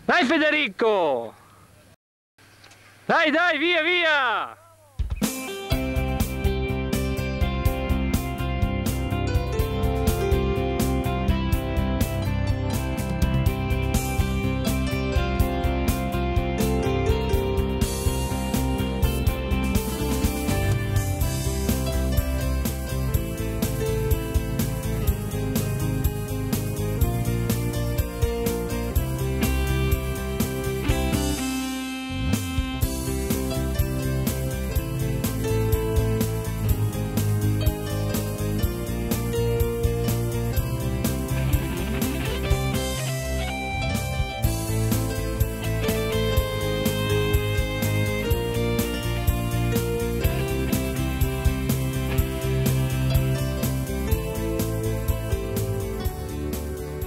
Dai Federico! Dai, dai, via, via!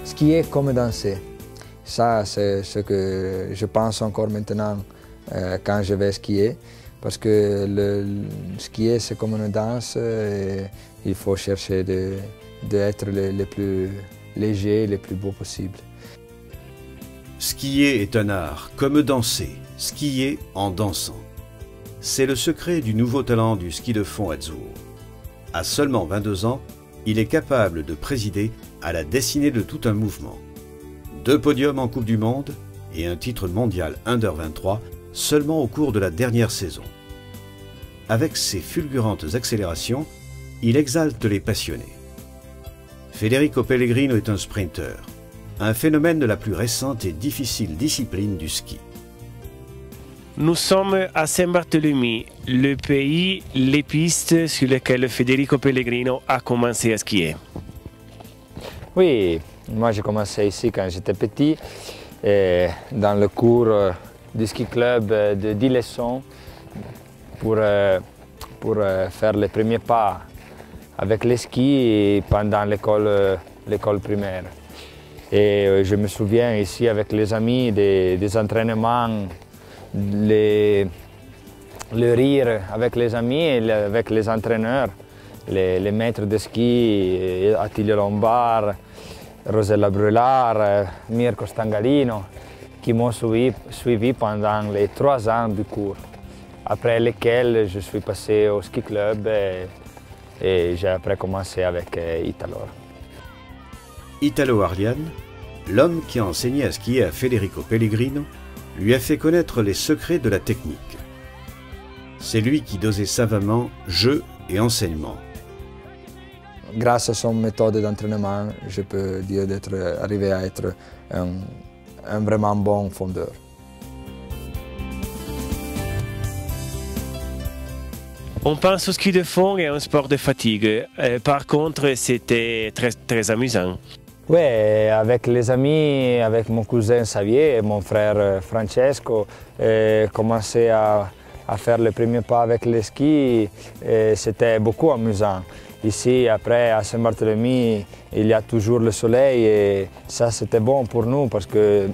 Skier comme danser, ça c'est ce que je pense encore maintenant quand je vais skier, parce que le skier c'est comme une danse et il faut chercher d'être le plus léger, le plus beau possible. Skier est un art, comme danser, skier en dansant. C'est le secret du nouveau talent du ski de fond Azzurro. À seulement 22 ans, il est capable de présider à la destinée de tout un mouvement. 2 podiums en Coupe du Monde et un titre mondial Under 23 seulement au cours de la dernière saison. Avec ses fulgurantes accélérations, il exalte les passionnés. Federico Pellegrino est un sprinter, un phénomène de la plus récente et difficile discipline du ski. Nous sommes à Saint-Barthélemy, le pays, les pistes sur lesquelles Federico Pellegrino a commencé à skier. Oui, moi j'ai commencé ici quand j'étais petit, dans le cours du ski club de d'Ilesson pour faire les premiers pas avec les skis pendant l'école primaire. Et je me souviens ici avec les amis des entraînements, le rire avec les amis et avec les entraîneurs, les maîtres de ski, Attilio Lombard, Rosella Brulard, Mirko Stangalino, qui m'ont suivi pendant les 3 ans du cours, après lesquels je suis passé au ski club et j'ai après commencé avec Italo. Italo Arlian, l'homme qui a enseigné à skier à Federico Pellegrino, lui a fait connaître les secrets de la technique. C'est lui qui dosait savamment jeu et enseignement. Grâce à son méthode d'entraînement, je peux dire d'être arrivé à être un vraiment bon fondeur. On pense au ski de fond et à un sport de fatigue. Par contre, c'était très amusant. Oui, avec les amis, avec mon cousin Xavier et mon frère Francesco, commencer à faire le premier pas avec les skis, c'était beaucoup amusant. Ici, après, à Saint-Barthélemy, il y a toujours le soleil et ça, c'était bon pour nous parce que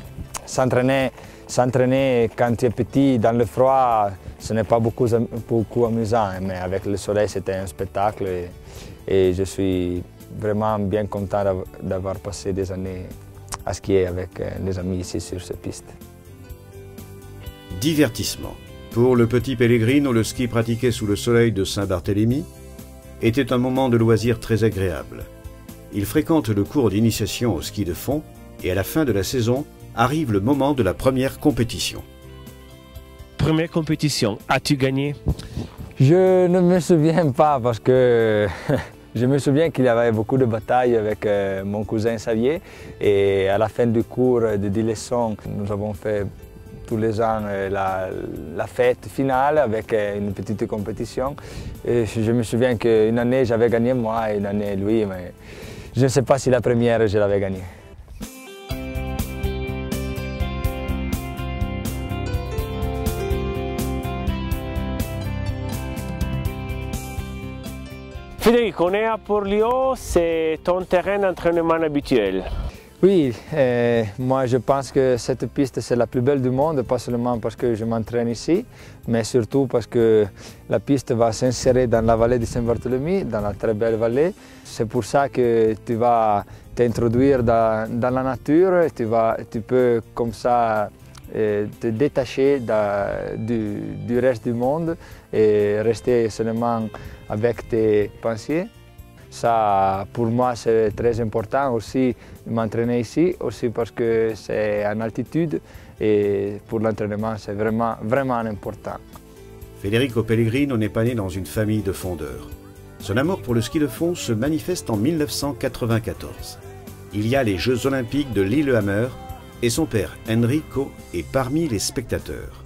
s'entraîner quand tu es petit dans le froid, ce n'est pas beaucoup amusant, mais avec le soleil, c'était un spectacle et je suis vraiment bien content d'avoir passé des années à skier avec les amis ici sur cette piste. Divertissement. Pour le petit Pellegrino, le ski pratiqué sous le soleil de Saint-Barthélemy était un moment de loisir très agréable. Il fréquente le cours d'initiation au ski de fond et à la fin de la saison arrive le moment de la première compétition. Première compétition, as-tu gagné? Je ne me souviens pas parce que je me souviens qu'il y avait beaucoup de batailles avec mon cousin Xavier et à la fin du cours de D'Ilesson, nous avons fait tous les ans la fête finale avec une petite compétition. Et je me souviens qu'une année j'avais gagné moi et une année lui, mais je ne sais pas si la première je l'avais gagnée. Federico, on est à Port-Lyon, c'est ton terrain d'entraînement habituel. Oui, moi je pense que cette piste c'est la plus belle du monde, pas seulement parce que je m'entraîne ici, mais surtout parce que la piste va s'insérer dans la vallée de Saint-Barthélemy, dans la très belle vallée. C'est pour ça que tu vas t'introduire dans la nature, tu peux comme ça te détacher du reste du monde et rester seulement avec tes pensées. Ça, pour moi, c'est très important aussi de m'entraîner ici, aussi parce que c'est en altitude et pour l'entraînement, c'est vraiment important. Federico Pellegrino n'est pas né dans une famille de fondeurs. Son amour pour le ski de fond se manifeste en 1994. Il y a les Jeux Olympiques de Lillehammer et son père Enrico est parmi les spettateurs.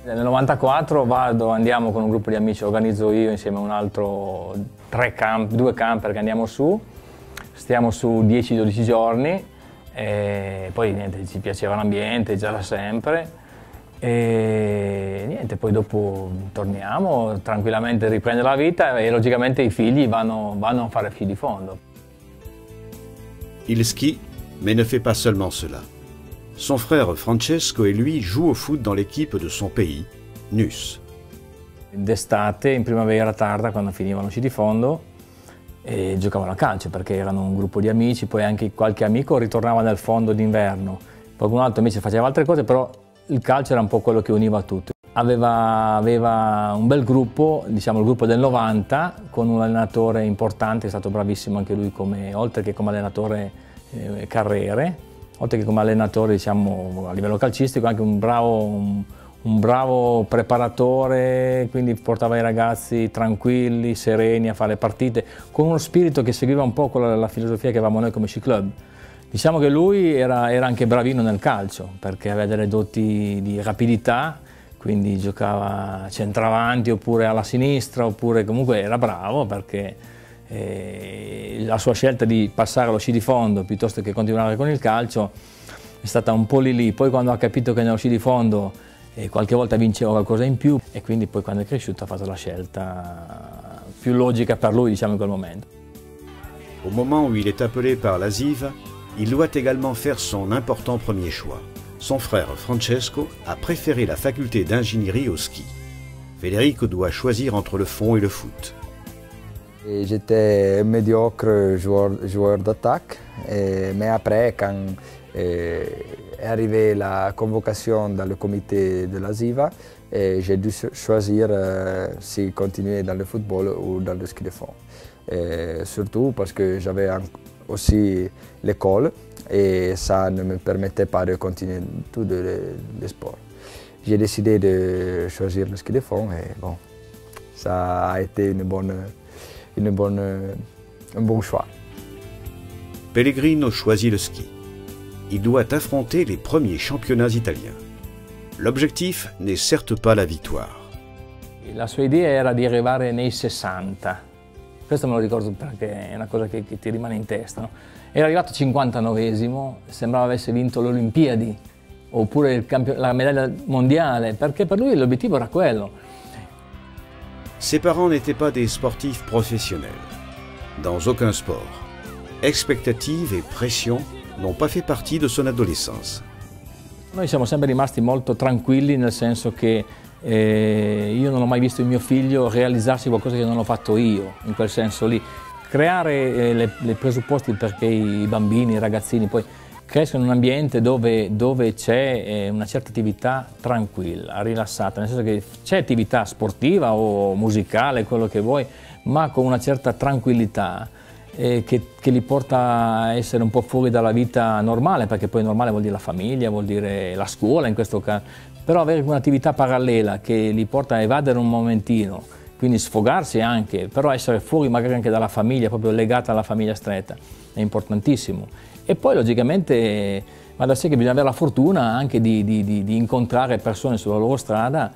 Nel 1994 andiamo con un gruppo di amici, organizzo io insieme a un altro 2 camper che andiamo su, stiamo su 10-12 giorni e poi niente, ci piaceva l'ambiente già da sempre e niente, poi dopo torniamo tranquillamente, riprende la vita e logicamente i figli vanno a fare sci di fondo. Il skie, mais ne fait pas seulement cela. Son frère Francesco et lui jouent au foot dans l'équipe de son pays, Nus. D'estate, in primavera tarda, quando finivano sci di fondo, e giocavano a calcio perché erano un gruppo di amici, poi anche qualche amico ritornava nel fondo d'inverno. Qualcun altro invece faceva altre cose, però il calcio era un po' quello che univa tutti. Aveva un bel gruppo, diciamo il gruppo del 90, con un allenatore importante, è stato bravissimo anche lui, oltre che come allenatore carriere, oltre che come allenatore diciamo, a livello calcistico, anche un bravo preparatore, quindi portava i ragazzi tranquilli, sereni a fare le partite, con uno spirito che seguiva un po' la filosofia che avevamo noi come sci club. Diciamo che lui era anche bravino nel calcio, perché aveva delle doti di rapidità, quindi giocava centravanti oppure alla sinistra, oppure comunque era bravo perché la sua scelta di passare allo sci di fondo piuttosto che continuare con il calcio è stata un po' lì. Poi quando ha capito che nello sci di fondo qualche volta vinceva qualcosa in più e quindi poi quando è cresciuto ha fatto la scelta più logica per lui, diciamo, in quel momento. Au moment où il est appelé par la ZIV, il doit également faire son important premier choix. Son frère Francesco a préféré la faculté d'ingénierie au ski. Federico doit choisir entre le fond et le foot. J'étais médiocre joueur d'attaque, mais après, quand est arrivée la convocation dans le comité de la ZIVA, j'ai dû choisir si continuer dans le football ou dans le ski de fond. Surtout parce que j'avais aussi l'école et ça ne me permettait pas de continuer tout le sport. J'ai décidé de choisir le ski de fond et bon, ça a été un bon choix. Pellegrino choisit le ski. Il doit affronter les premiers championnats italiens. L'objectif n'est certes pas la victoire. La sua idea era di arrivare nei 60. Questo me lo ricordo perché è una cosa che ti rimane in testa. No? Era arrivato 59esimo, sembrava avesse vinto le Olimpiadi oppure la medaglia mondiale, perché per lui l'obiettivo era quello. Ses parents n'étaient pas des sportifs professionnels. Dans aucun sport. Expectatives et pression n'ont pas fait partie de son adolescence. Noi siamo sempre rimasti molto tranquilli, nel senso che io non ho mai visto il mio figlio realizzarsi qualcosa che non ho fatto io, in quel senso lì. Creare le presupposti perché i bambini, i ragazzini poi crescono in un ambiente dove c'è una certa attività tranquilla, rilassata, nel senso che c'è attività sportiva o musicale, quello che vuoi, ma con una certa tranquillità che li porta a essere un po' fuori dalla vita normale, perché poi normale vuol dire la famiglia, vuol dire la scuola in questo caso, però avere un'attività parallela che li porta a evadere un momentino, quindi sfogarsi anche, però essere fuori magari anche dalla famiglia, proprio legata alla famiglia stretta, è importantissimo. E poi logicamente va da sé che bisogna avere la fortuna anche di incontrare persone sulla loro strada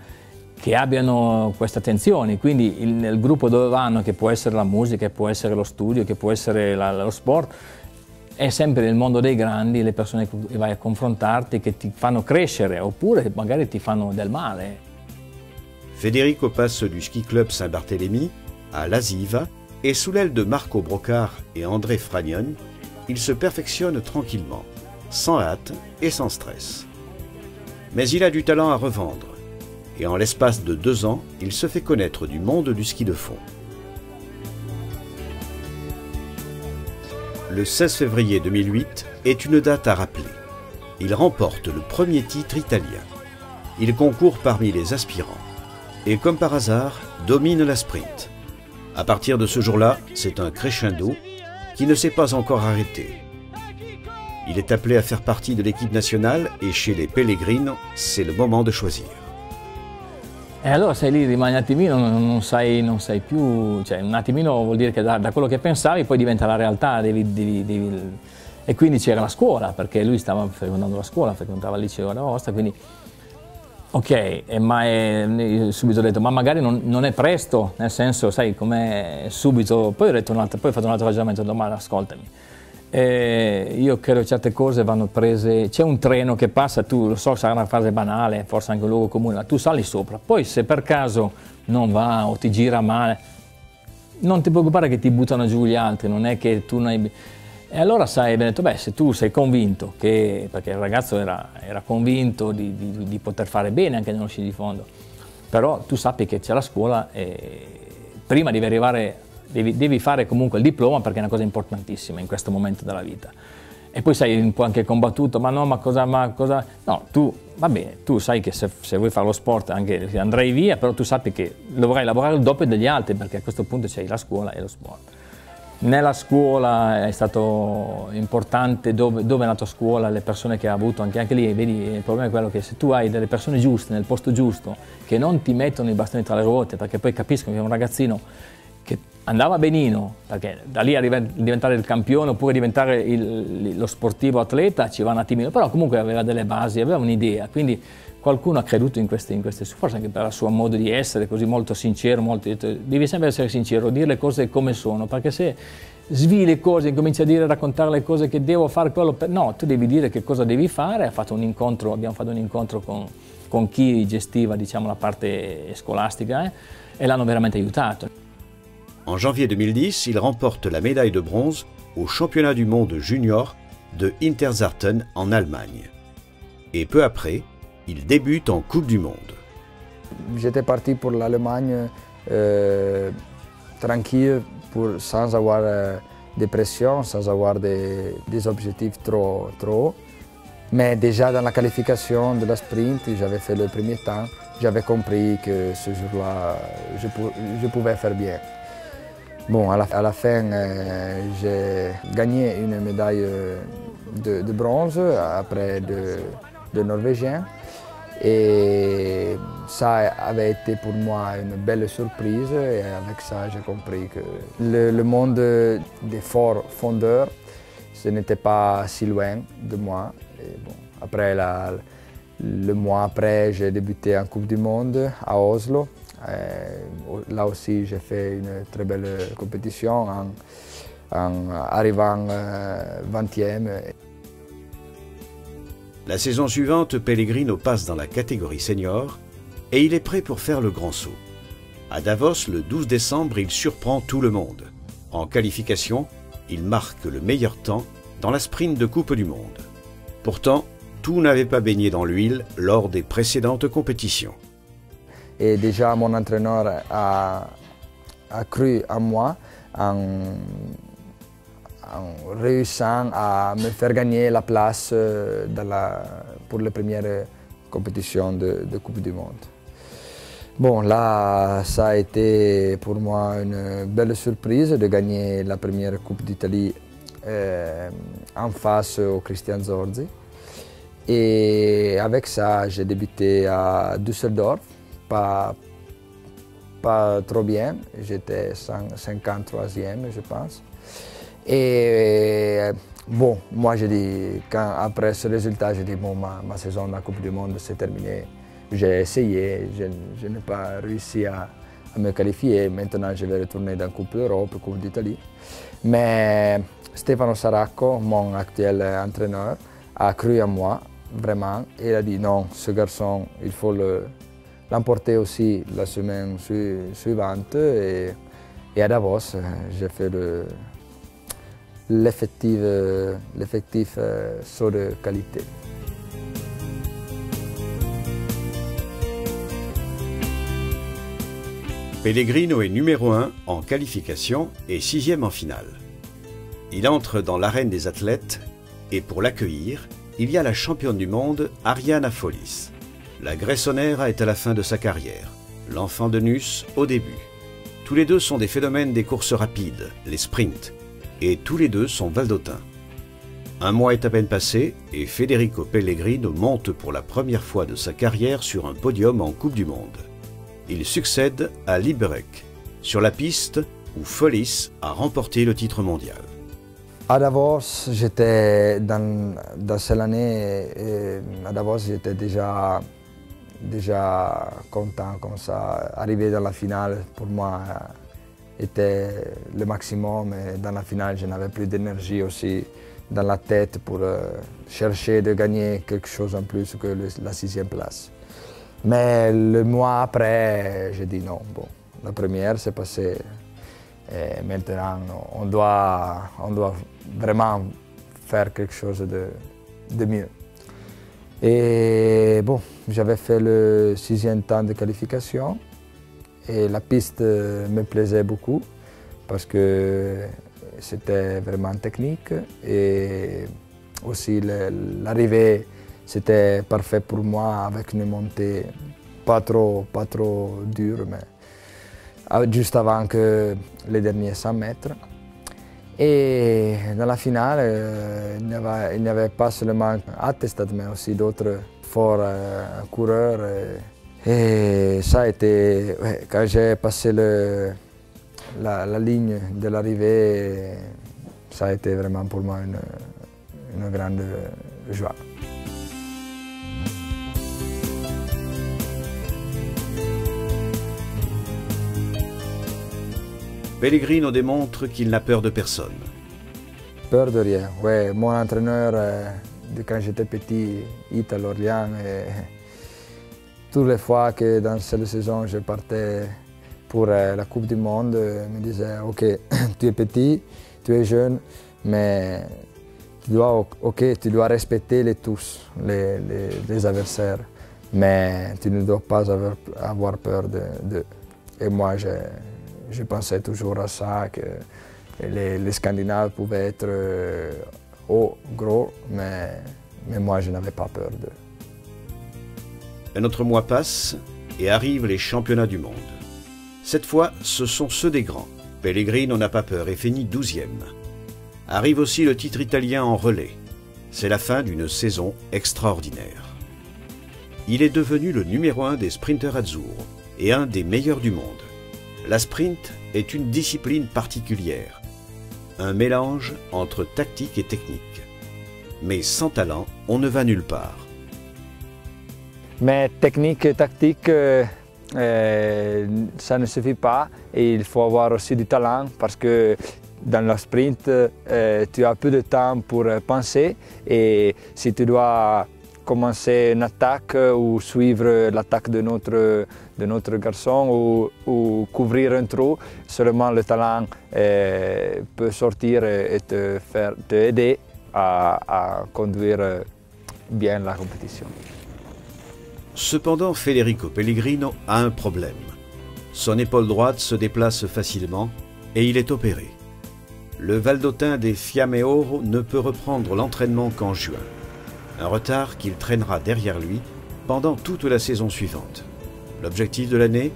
che abbiano queste attenzioni, quindi nel gruppo dove vanno, che può essere la musica, che può essere lo studio, che può essere lo sport, è sempre nel mondo dei grandi, le persone che vai a confrontarti, che ti fanno crescere oppure magari ti fanno del male. Federico passe du ski club Saint-Barthélemy à l'Aziva et sous l'aile de Marco Brocard et André Fragnon, il se perfectionne tranquillement, sans hâte et sans stress. Mais il a du talent à revendre, et en l'espace de 2 ans, il se fait connaître du monde du ski de fond. le 16 février 2008 est une date à rappeler. Il remporte le premier titre italien. Il concourt parmi les aspirants et, comme par hasard, domine la sprint. À partir de ce jour-là, c'est un crescendo qui ne s'est pas encore arrêté. Il est appelé à faire partie de l'équipe nationale et chez les Pellegrino, c'est le moment de choisir. E allora sei lì, rimani un attimino, non sai più, cioè un attimino vuol dire che da quello che pensavi poi diventa la realtà, e quindi c'era la scuola, perché lui stava frequentando la scuola, frequentava il liceo ad Aosta, quindi ok, io subito ho detto, ma magari non è presto, nel senso, sai, com'è subito, poi ho detto poi ho fatto un altro ragionamento, ho detto, ma ascoltami, io credo che certe cose vanno prese, c'è un treno che passa, tu lo so, sarà una frase banale, forse anche un luogo comune, ma tu sali sopra, poi se per caso non va o ti gira male, non ti preoccupare che ti buttano giù gli altri, non è che tu non hai... E allora sai, abbiamo detto, beh, se tu sei convinto, perché il ragazzo era convinto di poter fare bene anche nello sci di fondo, però tu sappi che c'è la scuola e prima devi arrivare, devi fare comunque il diploma, perché è una cosa importantissima in questo momento della vita. E poi sai, un po' anche combattuto, ma cosa, no, tu, va bene, tu sai che se vuoi fare lo sport anche andrai via, però tu sappi che dovrai lavorare il doppio degli altri, perché a questo punto c'hai la scuola e lo sport. Nella scuola è stato importante dove è nato a scuola, le persone che ha avuto, anche lì, vedi, il problema è quello che se tu hai delle persone giuste nel posto giusto, che non ti mettono i bastoni tra le ruote, perché poi capiscono che è un ragazzino che andava benino, perché da lì a diventare il campione oppure diventare lo sportivo atleta ci va un attimino, però comunque aveva delle basi, aveva un'idea, quindi qualcuno ha creduto in queste forse anche per il suo modo di essere, così molto sincero, devi sempre essere sincero, dire le cose come sono, perché se svii le cose, incominci a raccontare le cose che devo fare, no, tu devi dire che cosa devi fare. Abbiamo fatto un incontro con chi gestiva, diciamo, la parte scolastica e l'hanno veramente aiutato. En janvier 2010, il remporte la médaille de bronze au championnat du monde junior de Interzarten en Allemagne. Et peu après, il débute en Coupe du Monde. J'étais parti pour l'Allemagne tranquille, sans avoir de pression, sans avoir des objectifs trop hauts. Mais déjà dans la qualification de la sprint, j'avais fait le premier temps, j'avais compris que ce jour-là, je pouvais faire bien. Bon, à la fin, j'ai gagné une médaille de bronze après de Norvégiens. Et ça avait été pour moi une belle surprise et avec ça j'ai compris que le monde des forts fondeurs, ce n'était pas si loin de moi. Et bon, après, le mois après, j'ai débuté en Coupe du Monde à Oslo. Là aussi j'ai fait une très belle compétition en arrivant 20e. La saison suivante, Pellegrino passe dans la catégorie senior et il est prêt pour faire le grand saut. À Davos, le 12 décembre, il surprend tout le monde. En qualification, il marque le meilleur temps dans la sprint de Coupe du Monde. Pourtant, tout n'avait pas baigné dans l'huile lors des précédentes compétitions. Et déjà, mon entraîneur a cru en moi en réussissant à me faire gagner la place pour les premières compétitions de Coupe du Monde. Bon, là, ça a été pour moi une belle surprise de gagner la première Coupe d'Italie en face au Christian Zorzi. Et avec ça, j'ai débuté à Düsseldorf, pas trop bien, j'étais 53e, je pense. Et bon, moi j'ai dit, après ce résultat, j'ai dit bon, ma saison de la Coupe du Monde c'est terminé. J'ai essayé, je n'ai pas réussi à me qualifier. Maintenant je vais retourner dans la Coupe d'Europe, Coupe d'Italie. Mais Stefano Saracco, mon actuel entraîneur, a cru en moi, vraiment. Et il a dit non, ce garçon, il faut l'emporter aussi la semaine suivante. Et à Davos, j'ai fait l'effectif saut de qualité. Pellegrino est numéro 1 en qualification et 6e en finale. Il entre dans l'arène des athlètes et pour l'accueillir, il y a la championne du monde Ariana Follis. La Gressonnaire est à la fin de sa carrière, l'enfant de Nuss au début. Tous les deux sont des phénomènes des courses rapides, les sprints, et tous les deux sont valdôtains. Un mois est à peine passé et Federico Pellegrino monte pour la première fois de sa carrière sur un podium en Coupe du Monde. Il succède à Liberec, sur la piste où Follis a remporté le titre mondial. À Davos, j'étais dans cette année, à Davos, j'étais déjà content comme ça. Arriver dans la finale, pour moi, était le maximum. Et dans la finale, je n'avais plus d'énergie aussi dans la tête pour chercher de gagner quelque chose en plus que la 6e place. Mais le mois après, j'ai dit non. Bon, la première, c'est passé. Et maintenant, on doit vraiment faire quelque chose de mieux. Et bon, j'avais fait le 6e temps de qualification et la piste me plaisait beaucoup parce que c'était vraiment technique et aussi l'arrivée c'était parfait pour moi avec une montée pas trop dure, mais juste avant que les derniers 100 mètres. Et dans la finale, il n'y avait pas seulement Attestad, mais aussi d'autres forts coureurs. Et ça a été, quand j'ai passé la ligne de l'arrivée, ça a été vraiment pour moi une grande joie. Pellegrino démontre qu'il n'a peur de personne. Peur de rien, ouais. Mon entraîneur, de quand j'étais petit, Italo Orlian, toutes les fois que dans cette saison je partais pour la Coupe du Monde, me disait « Ok, tu es petit, tu es jeune, mais tu dois respecter tous, les adversaires, mais tu ne dois pas avoir peur d'eux. » Et moi, je pensais toujours à ça, que les Scandinaves pouvaient être gros, mais moi je n'avais pas peur d'eux. Un autre mois passe et arrivent les championnats du monde. Cette fois, ce sont ceux des grands. Pellegrino n'a pas peur et finit 12e. Arrive aussi le titre italien en relais. C'est la fin d'une saison extraordinaire. Il est devenu le numéro 1 des sprinters azzurri et un des meilleurs du monde. La sprint est une discipline particulière, un mélange entre tactique et technique. Mais sans talent, on ne va nulle part. Mais technique et tactique, ça ne suffit pas et il faut avoir aussi du talent parce que dans la sprint, tu as peu de temps pour penser et si tu dois commencer une attaque ou suivre l'attaque de notre garçon ou couvrir un trou, seulement le talent peut sortir et t'aider à conduire bien la compétition. Cependant, Federico Pellegrino a un problème. Son épaule droite se déplace facilement et il est opéré. Le Valdôtain des Fiamme Oro ne peut reprendre l'entraînement qu'en juin. Un retard qu'il traînera derrière lui pendant toute la saison suivante. L'objectif de l'année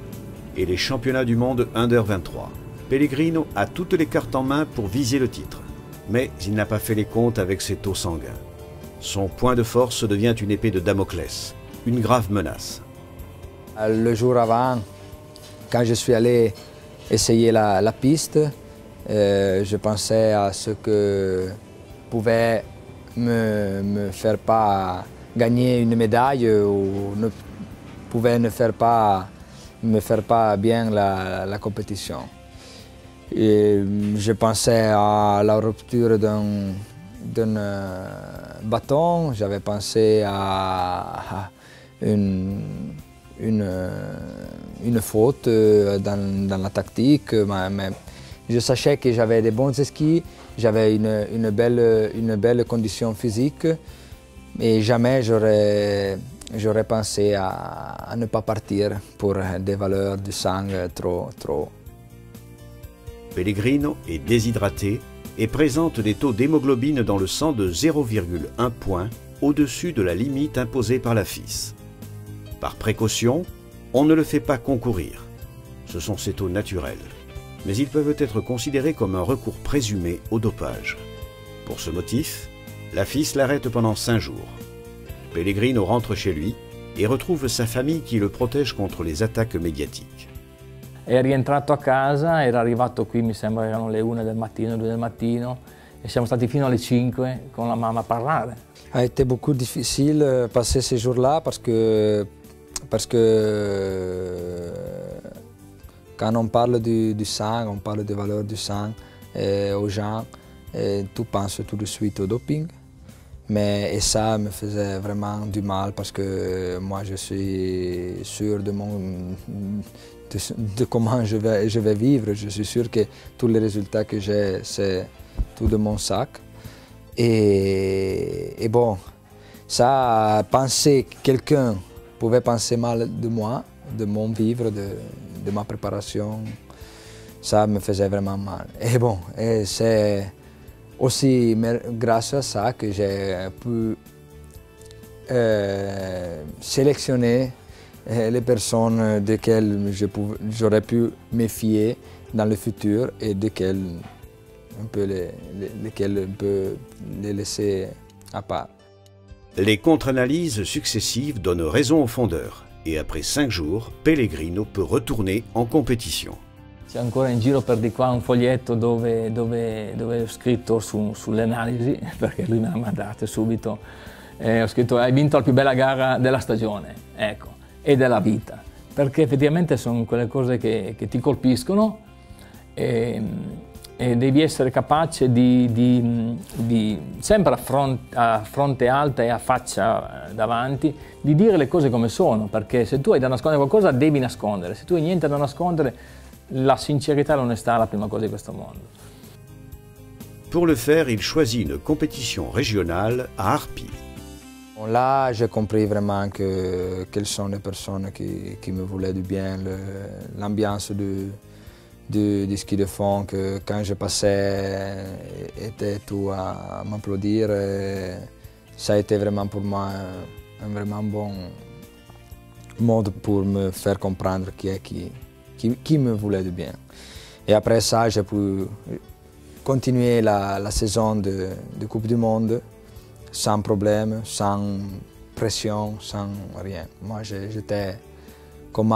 est les championnats du monde Under 23. Pellegrino a toutes les cartes en main pour viser le titre, mais il n'a pas fait les comptes avec ses taux sanguins. Son point de force devient une épée de Damoclès, une grave menace. Le jour avant, quand je suis allé essayer la piste, je pensais à ce que pouvait me faire pas gagner une médaille ou ne pouvait me faire pas bien la compétition. Et je pensais à la rupture d'un bâton, j'avais pensé à une faute dans la tactique, mais je sachais que j'avais des bons skis, j'avais une belle condition physique et jamais j'aurais pensé à ne pas partir pour des valeurs de sang trop. Pellegrino est déshydraté et présente des taux d'hémoglobine dans le sang de 0,1 point au-dessus de la limite imposée par la FIS. Par précaution, on ne le fait pas concourir. Ce sont ses taux naturels, mais ils peuvent être considérés comme un recours présumé au dopage. Pour ce motif, la FIS l'arrête pendant 5 jours. Pellegrino rentre chez lui e retrouve sa famille qui le protège contre les attaques médiatiques. È rientrato a casa, era arrivato qui, mi sembra erano le 1 del mattino, 2 del mattino, e siamo stati fino alle 5 con la mamma a parlare. A été beaucoup difficile passer ces jours-là parce que quand on parle du sang, on parle des valeurs du sang aux gens, tout pense tout de suite au doping. Et ça me faisait vraiment du mal parce que moi je suis sûr de comment je vais vivre. Je suis sûr que tous les résultats que j'ai, c'est tout de mon sac. Et bon, ça, penser que quelqu'un pouvait penser mal de moi, de mon vivre, de ma préparation, ça me faisait vraiment mal. Et bon, c'est aussi grâce à ça que j'ai pu sélectionner les personnes desquelles j'aurais pu me fier dans le futur et lesquelles on peut les laisser à part. Les contre-analyses successives donnent raison au fondeur et après 5 jours, Pellegrino peut retourner en compétition. C'è ancora in giro per di qua un foglietto dove ho scritto sulle analisi, perché lui me l'ha mandato subito. Ho scritto: hai vinto la più bella gara della stagione, ecco, e della vita, perché effettivamente sono quelle cose che ti colpiscono e devi essere capace di sempre a fronte alta e a faccia davanti, di dire le cose come sono, perché se tu hai da nascondere qualcosa devi nascondere, se tu hai niente da nascondere, la sincerità e l'onestà è la prima cosa di questo mondo. Pour le faire, il choisit une compétition régionale à Arpi. Là, j'ai compris vraiment quelles sont les personnes qui me voulaient du bien, l'ambiance du ski de fond, que quand je passais, était tout à m'applaudir. Ça a été vraiment pour moi un vraiment bon mode pour me faire comprendre qui me voulait du bien. Et après ça, j'ai pu continuer la saison de Coupe du Monde sans problème, sans pression, sans rien. Moi, j'étais comme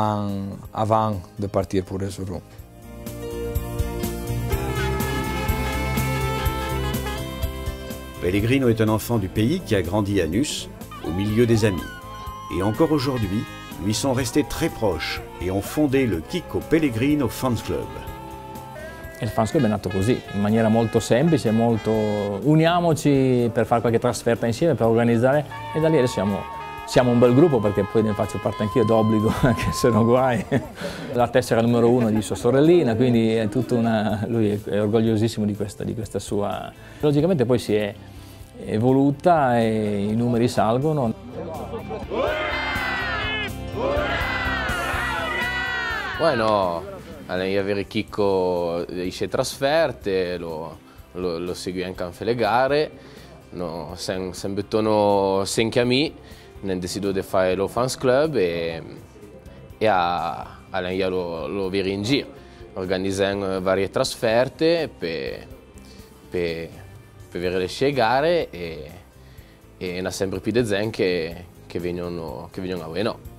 avant de partir pour Erzurum. Pellegrino est un enfant du pays qui a grandi à Nus, au milieu des amis. Et encore aujourd'hui, lui sont restés très proches et ont fondé le Chicco Pellegrino Fans Club. Il Fans Club è nato così, in maniera molto semplice, molto uniamoci per fare qualche trasferta insieme, per organizzare, e da lì adesso siamo un bel gruppo, perché poi ne faccio parte anch'io d'obbligo, anche se non guai. La tessera numero 1 di sua sorellina, quindi è tutta lui è orgogliosissimo di questa sua. Logicamente poi si è evoluta e i numeri salgono. Bueno, avere Chicco esce trasferte, lo segui anche le gare, no, sempre tono senche a me, nel decido di fare lo Fans Club e io lo veri in giro, organizziamo varie trasferte per vedere le gare e ne sempre più di gente che vengono a voi, no.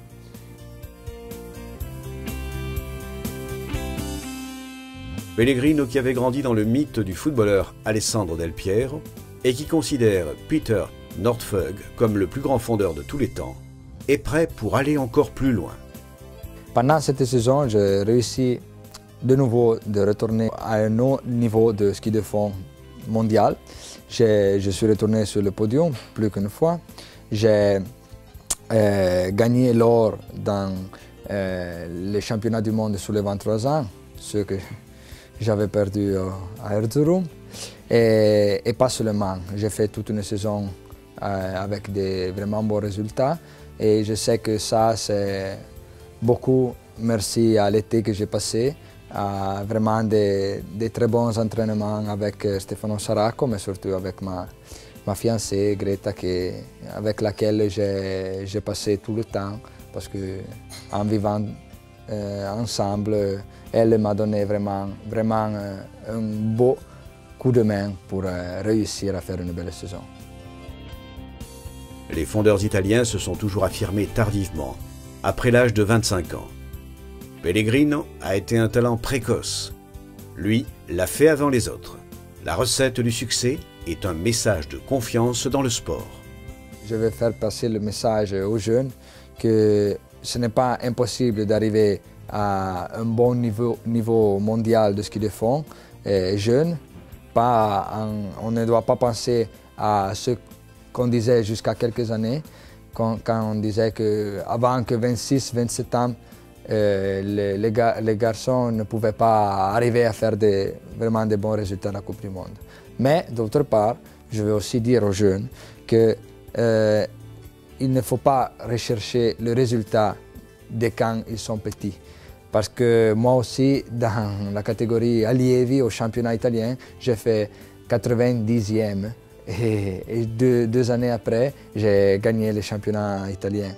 Pellegrino, qui avait grandi dans le mythe du footballeur Alessandro Del Piero et qui considère Peter Nordfög comme le plus grand fondeur de tous les temps, est prêt pour aller encore plus loin. Pendant cette saison, j'ai réussi de nouveau de retourner à un haut niveau de ski de fond mondial. Je suis retourné sur le podium plus qu'une fois. J'ai gagné l'or dans les championnats du monde sous les 23 ans, ce que j'avais perdu à Erzurum. Et pas seulement, j'ai fait toute une saison avec des vraiment bons résultats. Et je sais que ça, c'est beaucoup merci à l'été que j'ai passé à vraiment des très bons entraînements avec Stefano Saracco, mais surtout avec ma fiancée Greta, avec laquelle j'ai passé tout le temps, parce qu'en vivant ensemble, elle m'a donné vraiment un beau coup de main pour réussir à faire une belle saison. Les fondeurs italiens se sont toujours affirmés tardivement, après l'âge de 25 ans. Pellegrino a été un talent précoce. Lui l'a fait avant les autres. La recette du succès est un message de confiance dans le sport. Je vais faire passer le message aux jeunes que ce n'est pas impossible d'arriver à un bon niveau mondial de ski de fond jeune. On ne doit pas penser à ce qu'on disait jusqu'à quelques années, quand on disait qu'avant que 26-27 ans, les garçons ne pouvaient pas arriver à faire vraiment de bons résultats à la Coupe du Monde. Mais d'autre part, je veux aussi dire aux jeunes qu'il ne faut pas rechercher le résultat de quand ils sont petits. Parce que moi aussi, dans la catégorie allievi au championnat italien, j'ai fait 90e et deux années après, j'ai gagné le championnat italien.